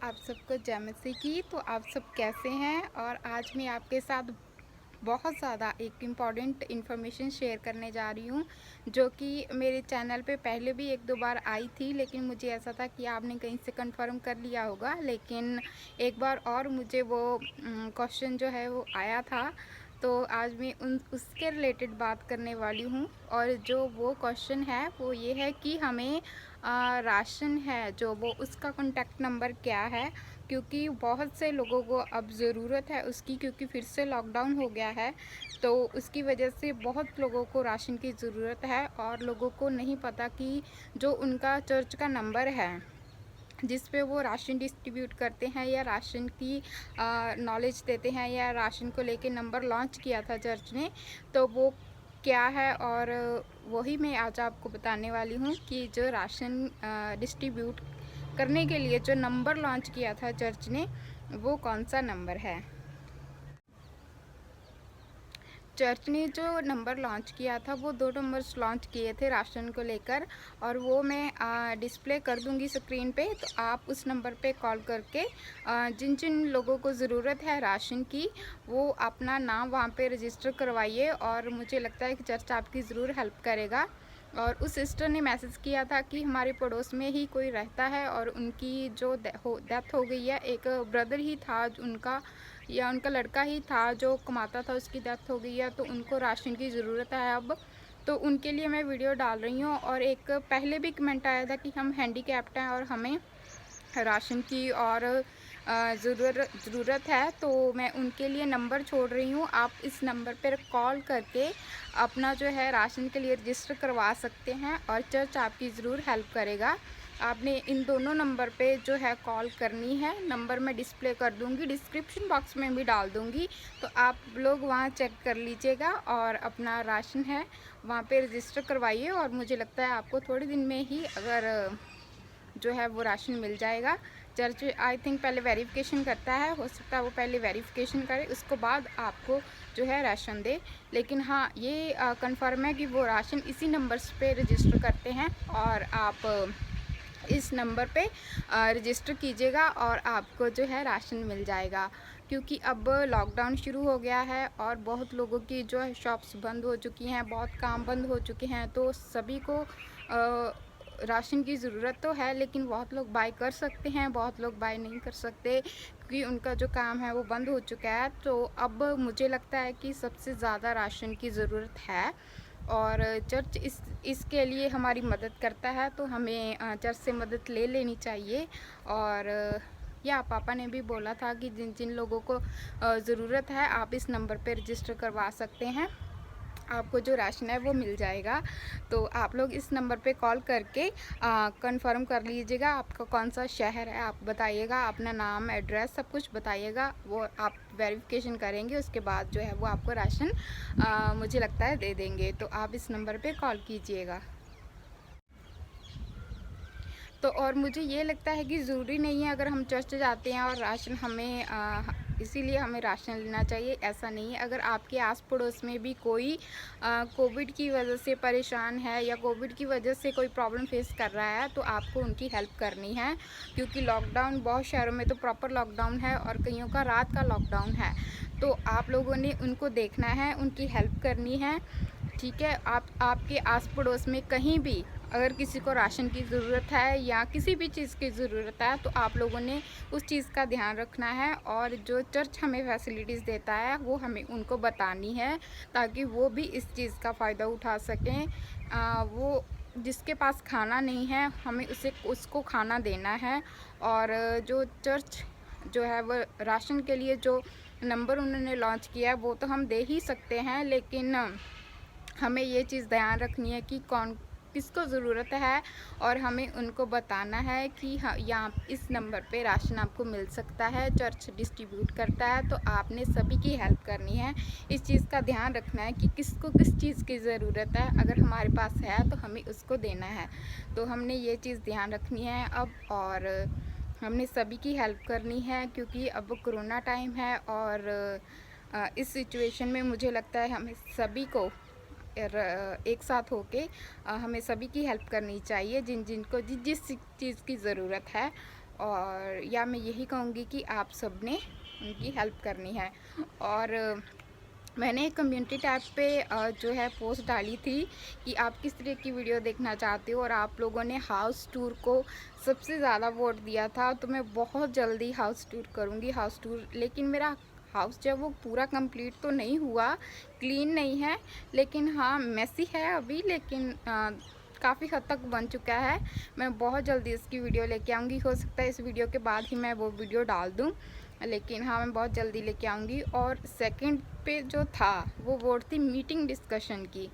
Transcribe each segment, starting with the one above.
आप सबको जय मसीह की। तो आप सब कैसे हैं? और आज मैं आपके साथ बहुत ज़्यादा एक इम्पॉर्टेंट इन्फॉर्मेशन शेयर करने जा रही हूँ, जो कि मेरे चैनल पे पहले भी 1-2 बार आई थी, लेकिन मुझे ऐसा था कि आपने कहीं से कंफर्म कर लिया होगा। लेकिन एक बार और मुझे वो क्वेश्चन जो है वो आया था, तो आज मैं उसके रिलेटेड बात करने वाली हूँ। और जो वो क्वेश्चन है वो ये है कि हमें राशन है जो वो उसका कॉन्टैक्ट नंबर क्या है, क्योंकि बहुत से लोगों को अब ज़रूरत है उसकी, क्योंकि फिर से लॉकडाउन हो गया है। तो उसकी वजह से बहुत लोगों को राशन की ज़रूरत है और लोगों को नहीं पता कि जो उनका चर्च का नंबर है जिस पे वो राशन डिस्ट्रीब्यूट करते हैं या राशन की नॉलेज देते हैं या राशन को लेके नंबर लॉन्च किया था चर्च ने, तो वो क्या है। और वही मैं आज आपको बताने वाली हूँ कि जो राशन डिस्ट्रीब्यूट करने के लिए जो नंबर लॉन्च किया था चर्च ने, वो कौन सा नंबर है। चर्च ने जो नंबर लॉन्च किया था वो 2 नंबर्स लॉन्च किए थे राशन को लेकर, और वो मैं डिस्प्ले कर दूंगी स्क्रीन पे। तो आप उस नंबर पे कॉल करके जिन जिन लोगों को ज़रूरत है राशन की, वो अपना नाम वहाँ पे रजिस्टर करवाइए, और मुझे लगता है कि चर्च आपकी ज़रूर हेल्प करेगा। और उस सिस्टर ने मैसेज किया था कि हमारे पड़ोस में ही कोई रहता है और उनकी जो डेथ हो गई है, एक ब्रदर ही था उनका, या उनका लड़का ही था जो कमाता था, उसकी डेथ हो गई है, तो उनको राशन की ज़रूरत है अब। तो उनके लिए मैं वीडियो डाल रही हूँ। और एक पहले भी कमेंट आया था कि हम हैंडीकैप्ड हैं और हमें राशन की और ज़रूरत है, तो मैं उनके लिए नंबर छोड़ रही हूँ। आप इस नंबर पर कॉल करके अपना जो है राशन के लिए रजिस्टर करवा सकते हैं और चर्च आपकी ज़रूर हेल्प करेगा। आपने इन दोनों नंबर पे जो है कॉल करनी है। नंबर मैं डिस्प्ले कर दूँगी, डिस्क्रिप्शन बॉक्स में भी डाल दूँगी, तो आप लोग वहाँ चेक कर लीजिएगा और अपना राशन है वहाँ पे रजिस्टर करवाइए। और मुझे लगता है आपको थोड़े दिन में ही अगर जो है वो राशन मिल जाएगा। चर्च आई थिंक पहले वेरिफिकेशन करता है, हो सकता है वो पहले वेरिफिकेशन करे, उसके बाद आपको जो है राशन दे। लेकिन हाँ, ये कंफर्म है कि वो राशन इसी नंबर्स पे रजिस्टर करते हैं, और आप इस नंबर पे रजिस्टर कीजिएगा और आपको जो है राशन मिल जाएगा। क्योंकि अब लॉकडाउन शुरू हो गया है और बहुत लोगों की जो है शॉप्स बंद हो चुकी हैं, बहुत काम बंद हो चुके हैं, तो सभी को राशन की ज़रूरत तो है, लेकिन बहुत लोग बाय कर सकते हैं, बहुत लोग बाय नहीं कर सकते क्योंकि उनका जो काम है वो बंद हो चुका है। तो अब मुझे लगता है कि सबसे ज़्यादा राशन की ज़रूरत है, और चर्च इसके लिए हमारी मदद करता है, तो हमें चर्च से मदद ले लेनी चाहिए। और या पापा ने भी बोला था कि जिन जिन लोगों को ज़रूरत है आप इस नंबर पे रजिस्टर करवा सकते हैं, आपको जो राशन है वो मिल जाएगा। तो आप लोग इस नंबर पे कॉल करके कंफर्म कर लीजिएगा आपका कौन सा शहर है, आप बताइएगा, अपना नाम, एड्रेस, सब कुछ बताइएगा। वो आप वेरिफिकेशन करेंगे, उसके बाद जो है वो आपको राशन मुझे लगता है दे देंगे। तो आप इस नंबर पे कॉल कीजिएगा। तो और मुझे ये लगता है कि ज़रूरी नहीं है अगर हम चर्च जाते हैं और राशन हमें इसीलिए हमें राशन लेना चाहिए, ऐसा नहीं है। अगर आपके आस पड़ोस में भी कोई कोविड की वजह से परेशान है या कोविड की वजह से कोई प्रॉब्लम फेस कर रहा है, तो आपको उनकी हेल्प करनी है। क्योंकि लॉकडाउन बहुत शहरों में तो प्रॉपर लॉकडाउन है और कईयों का रात का लॉकडाउन है, तो आप लोगों ने उनको देखना है, उनकी हेल्प करनी है। ठीक है, आप आपके आस पड़ोस में कहीं भी अगर किसी को राशन की ज़रूरत है या किसी भी चीज़ की ज़रूरत है, तो आप लोगों ने उस चीज़ का ध्यान रखना है, और जो चर्च हमें फैसिलिटीज़ देता है वो हमें उनको बतानी है, ताकि वो भी इस चीज़ का फ़ायदा उठा सकें। वो जिसके पास खाना नहीं है, हमें उसको खाना देना है। और जो चर्च जो है वो राशन के लिए जो नंबर उन्होंने लॉन्च किया है वो तो हम दे ही सकते हैं, लेकिन हमें ये चीज़ ध्यान रखनी है कि कौन किसको ज़रूरत है, और हमें उनको बताना है कि हाँ, यहाँ इस नंबर पे राशन आपको मिल सकता है, चर्च डिस्ट्रीब्यूट करता है। तो आपने सभी की हेल्प करनी है, इस चीज़ का ध्यान रखना है कि किसको किस चीज़ की ज़रूरत है। अगर हमारे पास है तो हमें उसको देना है, तो हमने ये चीज़ ध्यान रखनी है अब। और हमने सभी की हेल्प करनी है, क्योंकि अब कोरोना टाइम है, और इस सिचुएशन में मुझे लगता है हमें सभी को एक साथ होके हमें सभी की हेल्प करनी चाहिए, जिन जिनको जिस जिस चीज़ की ज़रूरत है। और या मैं यही कहूँगी कि आप सब ने उनकी हेल्प करनी है। और मैंने एक कम्युनिटी टैब पे जो है पोस्ट डाली थी कि आप किस तरह की वीडियो देखना चाहते हो, और आप लोगों ने हाउस टूर को सबसे ज़्यादा वोट दिया था। तो मैं बहुत जल्दी हाउस टूर करूँगी, हाउस टूर। लेकिन मेरा हाउस जब वो पूरा कंप्लीट तो नहीं हुआ, क्लीन नहीं है, लेकिन हाँ मेसी है अभी, लेकिन काफ़ी हद तक बन चुका है। मैं बहुत जल्दी इसकी वीडियो लेके आऊँगी। हो सकता है इस वीडियो के बाद ही मैं वो वीडियो डाल दूँ, लेकिन हाँ मैं बहुत जल्दी लेके आऊँगी। और सेकंड पे जो था वो वोट थी मीटिंग डिस्कशन की।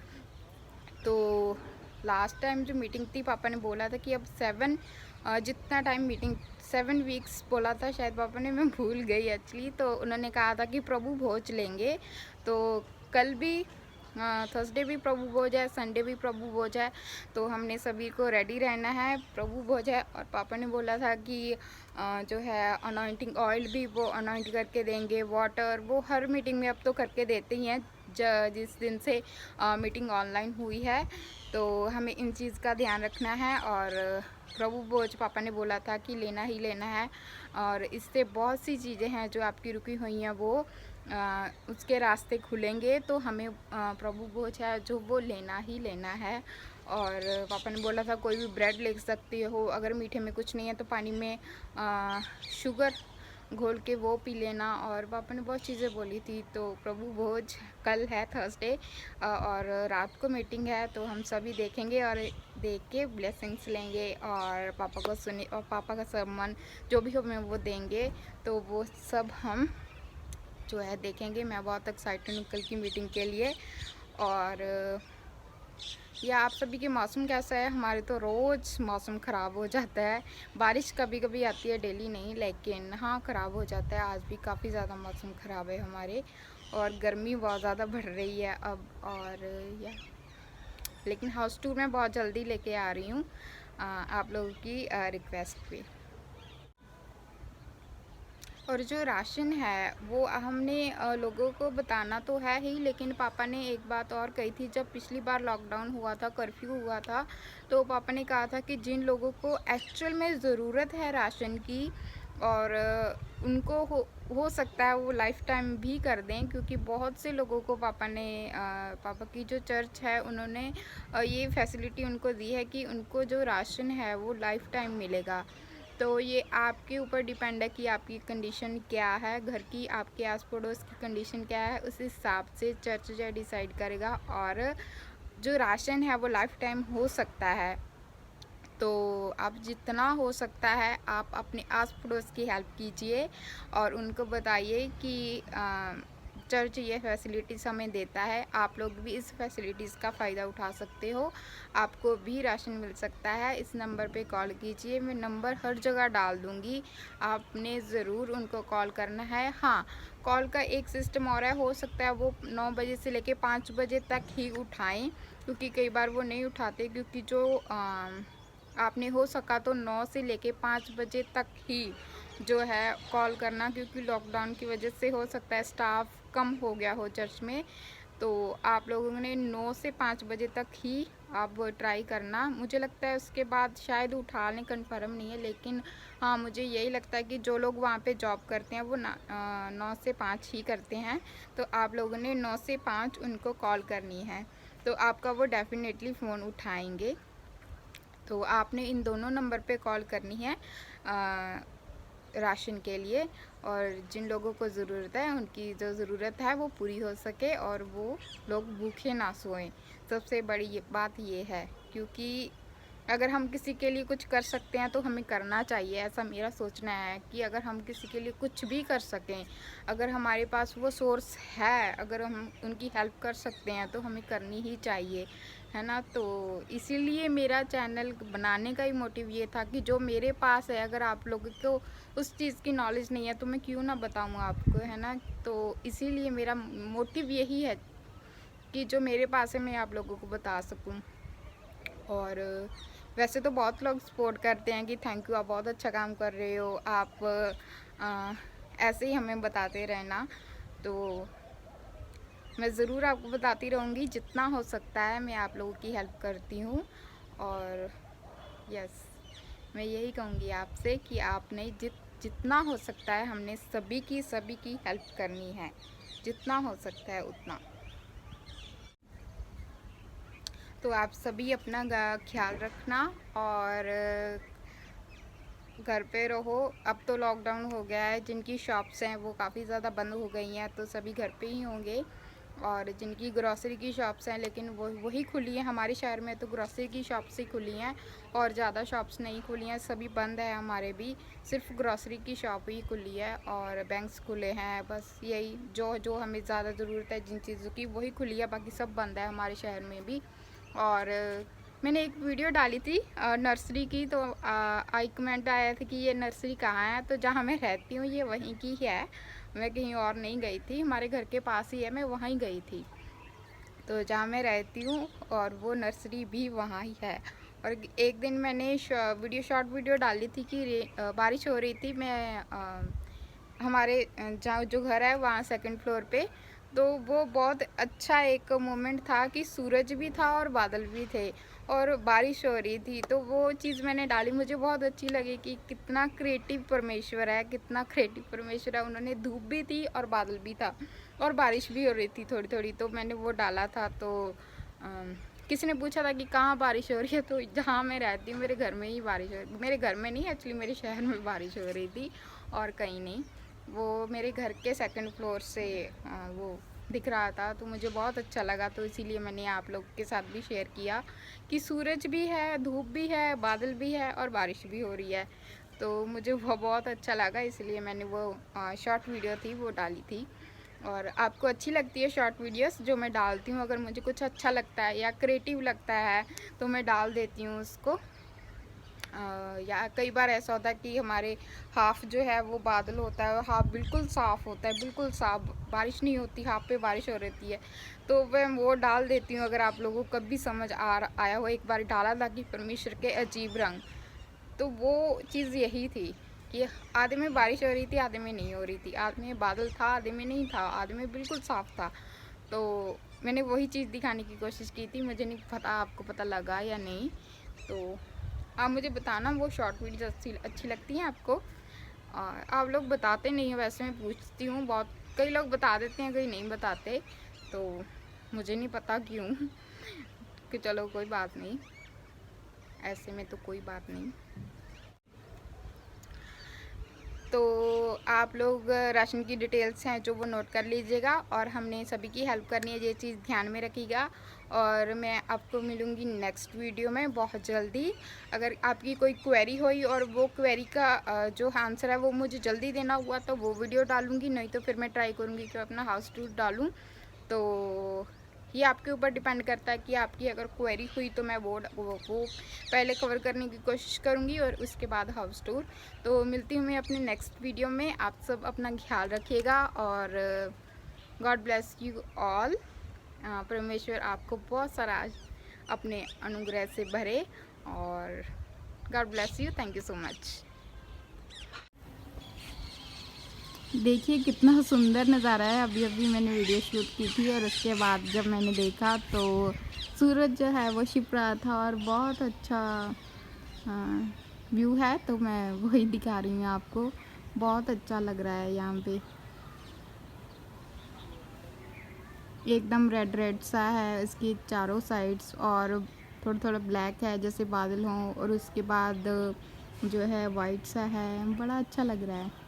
तो लास्ट टाइम जो मीटिंग थी, पापा ने बोला था कि अब 7 जितना टाइम मीटिंग 7 वीक्स बोला था शायद पापा ने, मैं भूल गई एक्चुअली। तो उन्होंने कहा था कि प्रभु भोज लेंगे। तो कल भी थर्सडे भी प्रभु भोज है, संडे भी प्रभु भोज है। तो हमने सभी को रेडी रहना है, प्रभु भोज है। और पापा ने बोला था कि जो है अनॉइंटिंग ऑयल भी वो अनॉइंट करके देंगे, वाटर वो हर मीटिंग में अब तो करके देते ही हैं जिस दिन से मीटिंग ऑनलाइन हुई है। तो हमें इन चीज़ का ध्यान रखना है। और प्रभु भोज पापा ने बोला था कि लेना ही लेना है। और इससे बहुत सी चीज़ें हैं जो आपकी रुकी हुई हैं वो उसके रास्ते खुलेंगे। तो हमें प्रभु भोज है जो वो लेना ही लेना है। और पापा ने बोला था कोई भी ब्रेड ले सकती हो, अगर मीठे में कुछ नहीं है तो पानी में शुगर घोल के वो पी लेना। और पापा ने बहुत चीज़ें बोली थी। तो प्रभु भोज कल है थर्सडे, और रात को मीटिंग है। तो हम सभी देखेंगे और देख के ब्लेसिंग्स लेंगे और पापा को सुने, और पापा का सम्मान जो भी हमें वो देंगे। तो वो सब हम जो है देखेंगे। मैं बहुत एक्साइटेड हूँ कल की मीटिंग के लिए। और या आप सभी के मौसम कैसा है? हमारे तो रोज़ मौसम ख़राब हो जाता है। बारिश कभी कभी आती है, डेली नहीं, लेकिन हाँ ख़राब हो जाता है। आज भी काफ़ी ज़्यादा मौसम ख़राब है हमारे, और गर्मी बहुत ज़्यादा बढ़ रही है अब। और या लेकिन हाउस टूर मैं बहुत जल्दी लेके आ रही हूँ आप लोगों की रिक्वेस्ट पे। और जो राशन है वो हमने लोगों को बताना तो है ही, लेकिन पापा ने एक बात और कही थी। जब पिछली बार लॉकडाउन हुआ था, कर्फ्यू हुआ था, तो पापा ने कहा था कि जिन लोगों को एक्चुअल में ज़रूरत है राशन की, और उनको हो सकता है वो लाइफ टाइम भी कर दें, क्योंकि बहुत से लोगों को पापा की जो चर्च है उन्होंने ये फैसिलिटी उनको दी है कि उनको जो राशन है वो लाइफ टाइम मिलेगा। तो ये आपके ऊपर डिपेंड है कि आपकी कंडीशन क्या है, घर की, आपके आस पड़ोस की कंडीशन क्या है, उस हिसाब से चर्च जो डिसाइड करेगा। और जो राशन है वो लाइफ टाइम हो सकता है। तो आप जितना हो सकता है आप अपने आस पड़ोस की हेल्प कीजिए, और उनको बताइए कि चर्च ये फैसिलिटीज़ हमें देता है, आप लोग भी इस फैसिलिटीज़ का फ़ायदा उठा सकते हो, आपको भी राशन मिल सकता है। इस नंबर पे कॉल कीजिए, मैं नंबर हर जगह डाल दूँगी, आपने ज़रूर उनको कॉल करना है। हाँ, कॉल का एक सिस्टम और है, हो सकता है वो 9 बजे से लेके 5 बजे तक ही उठाएं, क्योंकि कई बार वो नहीं उठाते। क्योंकि जो आपने हो सका तो 9 से लेके 5 बजे तक ही जो है कॉल करना, क्योंकि लॉकडाउन की वजह से हो सकता है स्टाफ कम हो गया हो चर्च में। तो आप लोगों ने 9 से 5 बजे तक ही आप ट्राई करना। मुझे लगता है उसके बाद शायद उठा लें, कन्फर्म नहीं है, लेकिन हाँ मुझे यही लगता है कि जो लोग वहाँ पे जॉब करते हैं वो 9 से 5 ही करते हैं। तो आप लोगों ने 9 से 5 उनको कॉल करनी है, तो आपका वो डेफिनेटली फ़ोन उठाएंगे। तो आपने इन दोनों नंबर पे कॉल करनी है राशन के लिए, और जिन लोगों को ज़रूरत है उनकी जो ज़रूरत है वो पूरी हो सके, और वो लोग भूखे ना सोएं। सबसे बड़ी बात ये है, क्योंकि अगर हम किसी के लिए कुछ कर सकते हैं तो हमें करना चाहिए। ऐसा मेरा सोचना है कि अगर हम किसी के लिए कुछ भी कर सकें, अगर हमारे पास वो सोर्स है, अगर हम उनकी हेल्प कर सकते हैं तो हमें करनी ही चाहिए, है ना। तो इसीलिए मेरा चैनल बनाने का ही मोटिव ये था कि जो मेरे पास है, अगर आप लोगों को उस चीज़ की नॉलेज नहीं है तो मैं क्यों ना बताऊँ आपको, है ना। तो इसीलिए मेरा मोटिव यही है कि जो मेरे पास है मैं आप लोगों को बता सकूँ। और वैसे तो बहुत लोग सपोर्ट करते हैं कि थैंक यू, आप बहुत अच्छा काम कर रहे हो, आप ऐसे ही हमें बताते रहना। तो मैं ज़रूर आपको बताती रहूँगी, जितना हो सकता है मैं आप लोगों की हेल्प करती हूँ। और यस, मैं यही कहूँगी आपसे कि आपने जितना हो सकता है हमने सभी की हेल्प करनी है, जितना हो सकता है उतना। तो आप सभी अपना ख्याल रखना और घर पे रहो। अब तो लॉकडाउन हो गया है, जिनकी शॉप्स हैं वो काफ़ी ज़्यादा बंद हो गई हैं, तो सभी घर पे ही होंगे। और जिनकी ग्रॉसरी की शॉप्स हैं, लेकिन वो वही खुली हैं। हमारे शहर में तो ग्रॉसरी की शॉप्स ही खुली हैं और ज़्यादा शॉप्स नहीं खुली हैं, सभी बंद है। हमारे भी सिर्फ ग्रॉसरी की शॉप ही खुली है और बैंक्स खुले हैं। बस यही जो जो हमें ज़्यादा ज़रूरत है जिन चीज़ों की वही खुली है, बाकी सब बंद है हमारे शहर में भी। और मैंने एक वीडियो डाली थी नर्सरी की, तो आई कमेंट आया था कि ये नर्सरी कहाँ है। तो जहाँ मैं रहती हूँ ये वहीं की है, मैं कहीं और नहीं गई थी, हमारे घर के पास ही है, मैं वहीं गई थी। तो जहाँ मैं रहती हूँ और वो नर्सरी भी वहाँ ही है। और एक दिन मैंने शॉर्ट वीडियो डाली थी कि बारिश हो रही थी। मैं हमारे जहाँ जो घर है वहाँ सेकंड फ्लोर पे, तो वो बहुत अच्छा एक मोमेंट था कि सूरज भी था और बादल भी थे और बारिश हो रही थी। तो वो चीज़ मैंने डाली, मुझे बहुत अच्छी लगी कि कितना क्रिएटिव परमेश्वर है, कितना क्रिएटिव परमेश्वर है। उन्होंने धूप भी थी और बादल भी था और बारिश भी हो रही थी थोड़ी थोड़ी, तो मैंने वो डाला था। तो किसी ने पूछा था कि कहाँ बारिश हो रही है, तो जहाँ मैं रहती हूँ मेरे घर में ही बारिश हो, मेरे घर में नहीं, एक्चुअली मेरे शहर में बारिश हो रही थी और कहीं नहीं। वो मेरे घर के सेकंड फ्लोर से वो दिख रहा था, तो मुझे बहुत अच्छा लगा। तो इसीलिए मैंने आप लोग के साथ भी शेयर किया कि सूरज भी है, धूप भी है, बादल भी है और बारिश भी हो रही है। तो मुझे वो बहुत अच्छा लगा, इसलिए मैंने वो शॉर्ट वीडियो थी वो डाली थी। और आपको अच्छी लगती है शॉर्ट वीडियोस जो मैं डालती हूँ? अगर मुझे कुछ अच्छा लगता है या क्रिएटिव लगता है तो मैं डाल देती हूँ उसको। या कई बार ऐसा होता है कि हमारे हाफ जो है वो बादल होता है और हाफ बिल्कुल साफ़ होता है, बिल्कुल साफ बारिश नहीं होती, हाफ पे बारिश हो रहती है। तो मैं वो डाल देती हूँ। अगर आप लोगों को कभी समझ आया हो, एक बार डाला था कि परमेश्वर के अजीब रंग, तो वो चीज़ यही थी कि आधे में बारिश हो रही थी, आधे में नहीं हो रही थी, आधे में बादल था, आधे में नहीं था, आधे में बिल्कुल साफ था। तो मैंने वही चीज़ दिखाने की कोशिश की थी। मुझे नहीं पता आपको पता लगा या नहीं, तो आप मुझे बताना वो शॉर्ट वीडियो अच्छी लगती हैं आपको। आप लोग बताते नहीं हो, वैसे मैं पूछती हूँ बहुत, कई लोग बता देते हैं, कई नहीं बताते, तो मुझे नहीं पता क्यों। कि चलो कोई बात नहीं, ऐसे में तो कोई बात नहीं। तो आप लोग राशन की डिटेल्स हैं जो वो नोट कर लीजिएगा और हमने सभी की हेल्प करनी है, ये चीज़ ध्यान में रखिएगा। और मैं आपको मिलूँगी नेक्स्ट वीडियो में बहुत जल्दी। अगर आपकी कोई क्वेरी हुई और वो क्वेरी का जो आंसर है वो मुझे जल्दी देना हुआ तो वो वीडियो डालूँगी, नहीं तो फिर मैं ट्राई करूँगी कि अपना हाउस टूर डालूँ। तो ये आपके ऊपर डिपेंड करता है कि आपकी अगर क्वेरी हुई तो मैं वो पहले कवर करने की कोशिश करूँगी और उसके बाद हाउस टूर। तो मिलती हूँ मैं अपने नेक्स्ट वीडियो में। आप सब अपना ख्याल रखिएगा और गॉड ब्लेस यू ऑल। परमेश्वर आपको बहुत सारा अपने अनुग्रह से भरे और God bless you. Thank you so much. देखिए कितना सुंदर नज़ारा है। अभी अभी मैंने वीडियो शूट की थी और उसके बाद जब मैंने देखा तो सूरज जो है वो छिप रहा था और बहुत अच्छा व्यू है, तो मैं वही दिखा रही हूँ आपको। बहुत अच्छा लग रहा है यहाँ पे, एकदम रेड रेड सा है इसकी चारों साइड्स और थोड़ा थोड़ा ब्लैक है जैसे बादल हों, और उसके बाद जो है वाइट सा है, बड़ा अच्छा लग रहा है।